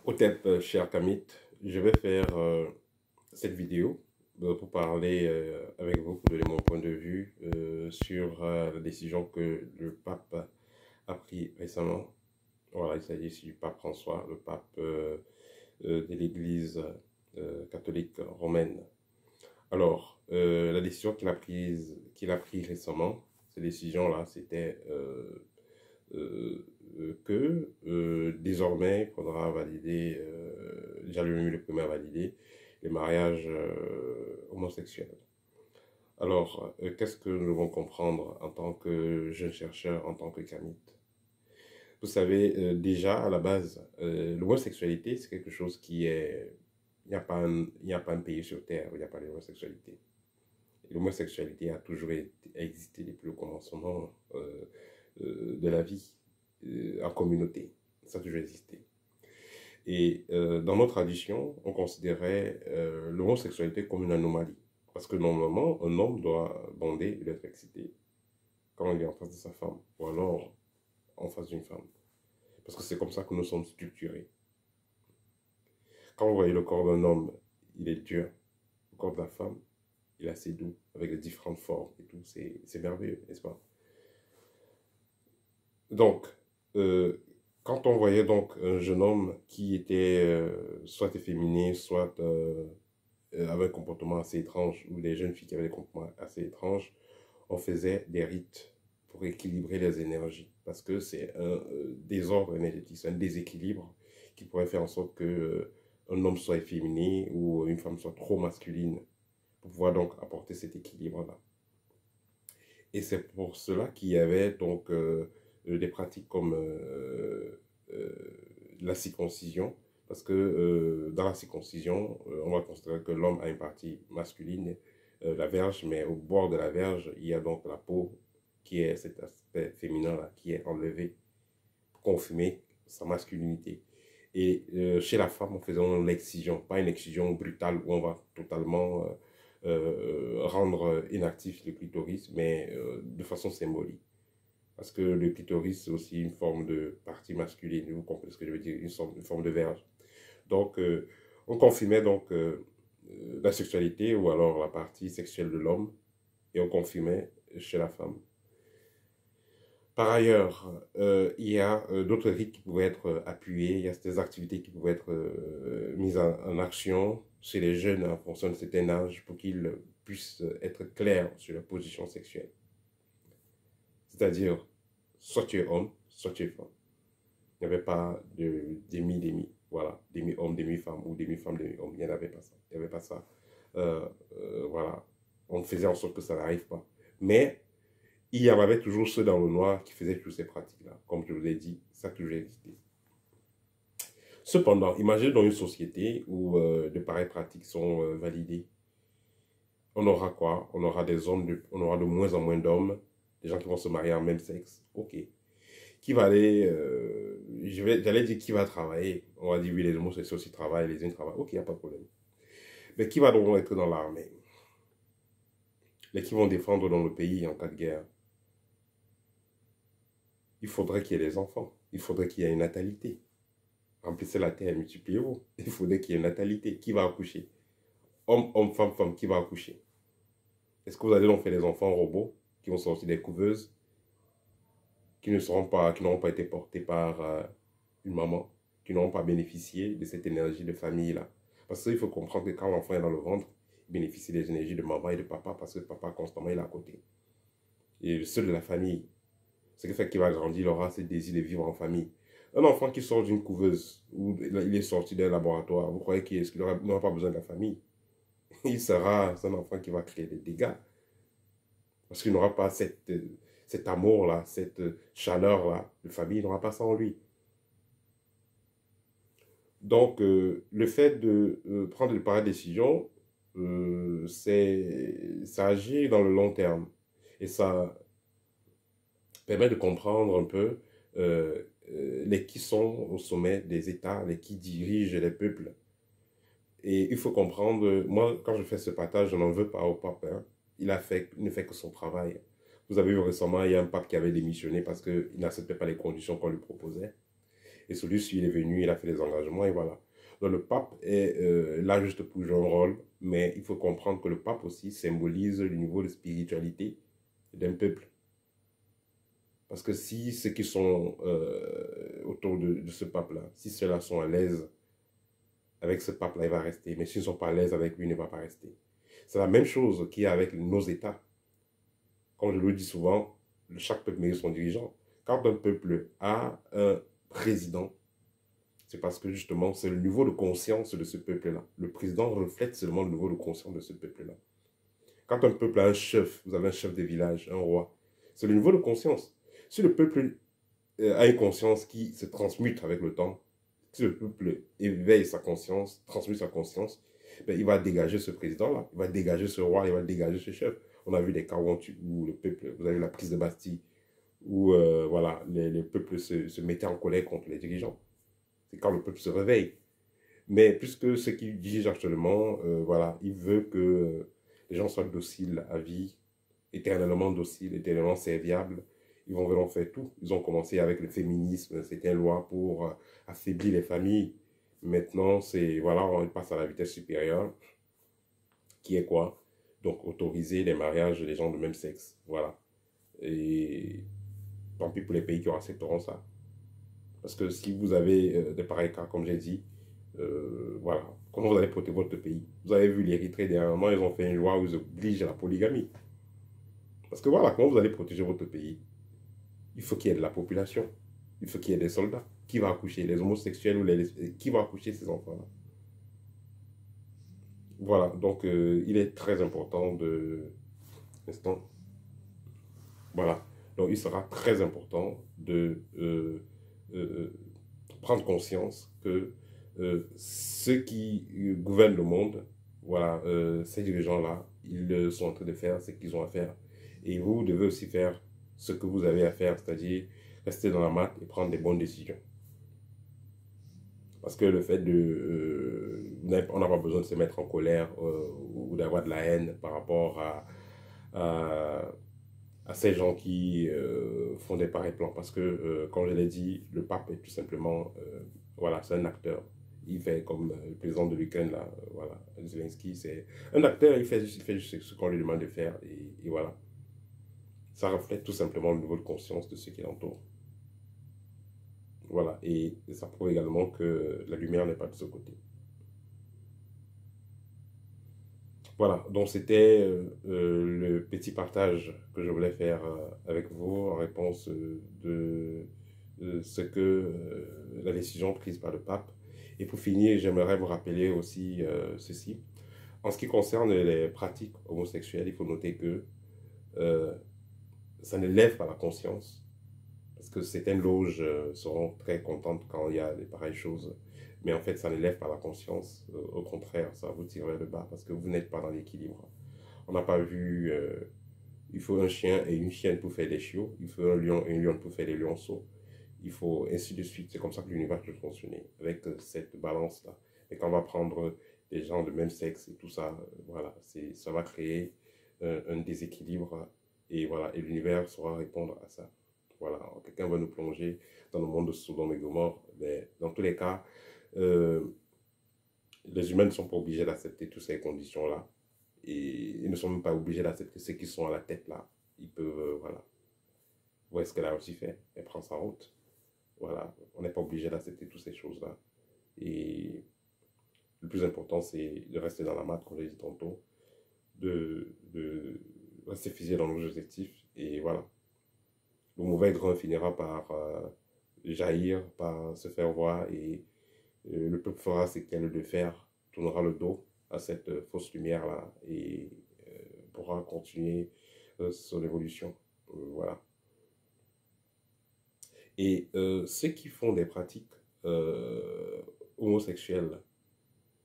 Au-tep, cher Kamit, je vais faire cette vidéo pour parler avec vous, pour donner mon point de vue sur la décision que le pape a prise récemment. Voilà, il s'agit ici du pape François, le pape de l'Église catholique romaine. Alors, la décision qu'il a prise récemment, cette décision-là, c'était que désormais, il faudra valider, déjà le premier à valider, les mariages homosexuels. Alors, qu'est-ce que nous devons comprendre en tant que jeunes chercheurs, en tant que kamite? Vous savez, déjà, à la base, l'homosexualité, c'est quelque chose qui est... Il n'y a pas un pays sur Terre où il n'y a pas d'homosexualité. L'homosexualité a toujours existé depuis le commencement de la vie en communauté. Ça a toujours existé. Et dans nos traditions, on considérait l'homosexualité comme une anomalie. Parce que normalement, un homme doit bander, il doit être excité quand il est en face de sa femme, ou alors en face d'une femme. Parce que c'est comme ça que nous sommes structurés. Quand vous voyez le corps d'un homme, il est dur. Le corps de la femme, il est assez doux, avec les différentes formes et tout. C'est merveilleux, n'est-ce pas? Donc, euh, quand on voyait donc un jeune homme qui était soit efféminé, soit avait un comportement assez étrange, ou des jeunes filles qui avaient des comportements assez étranges, on faisait des rites pour équilibrer les énergies. Parce que c'est un désordre énergétique, c'est un déséquilibre qui pourrait faire en sorte que un homme soit efféminé ou une femme soit trop masculine pour pouvoir donc apporter cet équilibre-là. Et c'est pour cela qu'il y avait donc des pratiques comme euh, la circoncision, parce que dans la circoncision, on va considérer que l'homme a une partie masculine, la verge, mais au bord de la verge, il y a donc la peau qui est cet aspect féminin-là, qui est enlevé pour confirmer sa masculinité. Et chez la femme, on faisait une excision, pas une excision brutale où on va totalement rendre inactif le clitoris, mais de façon symbolique. Parce que le clitoris, c'est aussi une forme de partie masculine, vous comprenez ce que je veux dire, une forme de verge. Donc, on confirmait donc la sexualité ou alors la partie sexuelle de l'homme et on confirmait chez la femme. Par ailleurs, il y a d'autres rites qui pouvaient être appuyés, il y a des activités qui pouvaient être mises en action chez les jeunes en fonction de certain âge pour qu'ils puissent être clairs sur leur position sexuelle. C'est-à-dire, soit tu es homme, soit tu es femme. Il n'y avait pas de demi-demi, voilà, demi-homme, demi-femme ou demi-femme, demi-homme. Il n'y en avait pas ça. Il n'y avait pas ça. Voilà. On faisait en sorte que ça n'arrive pas. Mais il y en avait toujours ceux dans le noir qui faisaient toutes ces pratiques-là. Comme je vous l'ai dit, ça a toujours existé. Cependant, imaginez dans une société où de pareilles pratiques sont validées. On aura quoi? On aura on aura de moins en moins d'hommes, des gens qui vont se marier en même sexe. Ok. Qui va aller, j'allais dire qui va travailler. On va dire oui, les homosexuels aussi travaillent, les uns travaillent. Ok, il n'y a pas de problème. Mais qui va donc être dans l'armée? Les qui vont défendre dans le pays en cas de guerre? Il faudrait qu'il y ait des enfants. Il faudrait qu'il y ait une natalité. Remplissez la terre, multipliez-vous. Il faudrait qu'il y ait une natalité. Qui va accoucher? Homme, homme, femme, femme, qui va accoucher? Est-ce que vous allez donc faire des enfants robots qui vont sortir des couveuses, qui n'auront pas été portés par une maman, qui n'auront pas bénéficié de cette énergie de famille-là? Parce qu'il faut comprendre que quand l'enfant est dans le ventre, il bénéficie des énergies de maman et de papa parce que papa constamment il est à côté. Et ceux de la famille, ce qui fait qu'il va grandir, il aura ce désir de vivre en famille. Un enfant qui sort d'une couveuse ou il est sorti d'un laboratoire, vous croyez qu'il n'aura pas besoin de la famille? Il sera un enfant qui va créer des dégâts. Parce qu'il n'aura pas cet amour-là, cette chaleur-là de famille, il n'aura pas ça en lui. Donc, le fait de prendre de pareilles décisions, ça agit dans le long terme. Et ça permet de comprendre un peu les qui sont au sommet des États, les qui dirigent les peuples. Et il faut comprendre, moi, quand je fais ce partage, je n'en veux pas au pape. Hein. Il ne fait que son travail. Vous avez vu récemment, il y a un pape qui avait démissionné parce qu'il n'acceptait pas les conditions qu'on lui proposait. Et celui-ci, il est venu, il a fait des engagements, et voilà. Donc le pape est là juste pour jouer un rôle, mais il faut comprendre que le pape aussi symbolise le niveau de spiritualité d'un peuple. Parce que si ceux qui sont autour de ce pape-là, si ceux-là sont à l'aise avec ce pape-là, il va rester. Mais s'ils ne sont pas à l'aise avec lui, il ne va pas rester. C'est la même chose qu'il y a avec nos États. Comme je le dis souvent, chaque peuple mérite son dirigeant. Quand un peuple a un président, c'est parce que justement, c'est le niveau de conscience de ce peuple-là. Le président reflète seulement le niveau de conscience de ce peuple-là. Quand un peuple a un chef, vous avez un chef de village, un roi, c'est le niveau de conscience. Si le peuple a une conscience qui se transmute avec le temps, si le peuple éveille sa conscience, transmute sa conscience, ben, il va dégager ce président-là, il va dégager ce roi, il va dégager ce chef. On a vu des cas où le peuple, vous avez vu la prise de Bastille, où voilà, les peuples se mettaient en colère contre les dirigeants. C'est quand le peuple se réveille. Mais puisque ce qui dirige actuellement, voilà, il veut que les gens soient dociles à vie, éternellement dociles, éternellement serviables. Ils vont vraiment faire tout. Ils ont commencé avec le féminisme, c'était une loi pour affaiblir les familles. Maintenant, c'est, voilà, on passe à la vitesse supérieure, qui est quoi? Donc, autoriser les mariages des gens de même sexe. Voilà. Et tant pis pour les pays qui accepteront ça. Parce que si vous avez des pareils cas, comme j'ai dit, voilà, comment vous allez protéger votre pays? Vous avez vu l'Érythrée dernièrement, ils ont fait une loi où ils obligent à la polygamie. Parce que voilà, comment vous allez protéger votre pays? Il faut qu'il y ait de la population. Il faut qu'il y ait des soldats. Qui va accoucher? Les homosexuels ou les... Qui va accoucher ces enfants-là? Voilà, donc il est très important de... Instant. Voilà. Donc il sera très important de euh, prendre conscience que ceux qui gouvernent le monde, voilà, ces dirigeants-là, ils sont en train de faire ce qu'ils ont à faire. Et vous devez aussi faire ce que vous avez à faire, c'est-à-dire rester dans la matte et prendre des bonnes décisions. Parce que le fait de... on n'a pas besoin de se mettre en colère ou d'avoir de la haine par rapport à, à ces gens qui font des pareils plans. Parce que, comme je l'ai dit, le pape est tout simplement... voilà, c'est un acteur. Il fait comme le président de l'Ukraine, là, voilà, Zelensky, c'est un acteur, il fait juste ce qu'on lui demande de faire, et voilà. Ça reflète tout simplement le niveau de conscience de ceux qui l'entourent. Voilà, et ça prouve également que la lumière n'est pas de ce côté. Voilà, donc c'était le petit partage que je voulais faire avec vous en réponse de ce que la décision prise par le pape. Et pour finir, j'aimerais vous rappeler aussi ceci. En ce qui concerne les pratiques homosexuelles, il faut noter que euh, ça ne lève pas la conscience, parce que certaines loges seront très contentes quand il y a des pareilles choses. Mais en fait, ça n'élève pas la conscience. Au contraire, ça vous tire vers le bas parce que vous n'êtes pas dans l'équilibre. On n'a pas vu... il faut un chien et une chienne pour faire des chiots. Il faut un lion et une lionne pour faire des lionceaux. Il faut ainsi de suite. C'est comme ça que l'univers peut fonctionner, avec cette balance-là. Et quand on va prendre des gens de même sexe et tout ça, voilà, ça va créer un déséquilibre. Et voilà, et l'univers saura répondre à ça. Voilà, quelqu'un va nous plonger dans le monde de Sodome et Gomorre. Mais dans tous les cas, euh, les humains ne sont pas obligés d'accepter toutes ces conditions-là. Et ils ne sont même pas obligés d'accepter ceux qui sont à la tête là. Ils peuvent, voilà. Vous voyez ce qu'elle a aussi fait? Elle prend sa route. Voilà, on n'est pas obligé d'accepter toutes ces choses-là. Et le plus important, c'est de rester dans la matte, comme j'ai dit tantôt, de rester figé dans nos objectifs. Et voilà. Le mauvais grain finira par jaillir, par se faire voir, et le peuple fera ce qu'il a de faire, tournera le dos à cette fausse lumière-là, et pourra continuer son évolution. Voilà. Et ceux qui font des pratiques homosexuelles,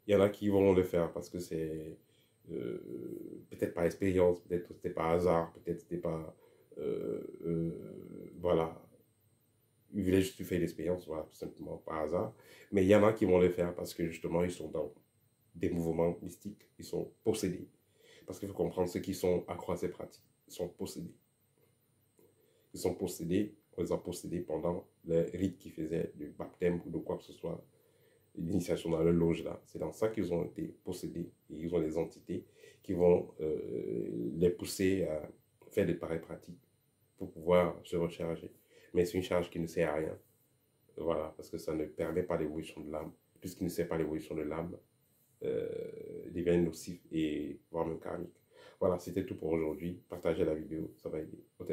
il y en a qui vont le faire parce que c'est peut-être par expérience, peut-être c'était par hasard, peut-être c'était pas... voilà, ils voulaient juste faire l'expérience, voilà, tout simplement par hasard. Mais il y en a qui vont le faire parce que justement, ils sont dans des mouvements mystiques, ils sont possédés. Parce qu'il faut comprendre, ceux qui sont accro à ces pratiques, ils sont possédés. Ils sont possédés, on les a possédés pendant les rites qu'ils faisaient, du baptême ou de quoi que ce soit, l'initiation dans leur loge là. C'est dans ça qu'ils ont été possédés et ils ont des entités qui vont les pousser à faire des pareilles pratiques pour pouvoir se recharger. Mais c'est une charge qui ne sert à rien. Voilà, parce que ça ne permet pas l'évolution de l'âme. Puisqu'il ne sert pas l'évolution de l'âme, il devient nocif et voire même karmique. Voilà, c'était tout pour aujourd'hui. Partagez la vidéo, ça va aider. Ok.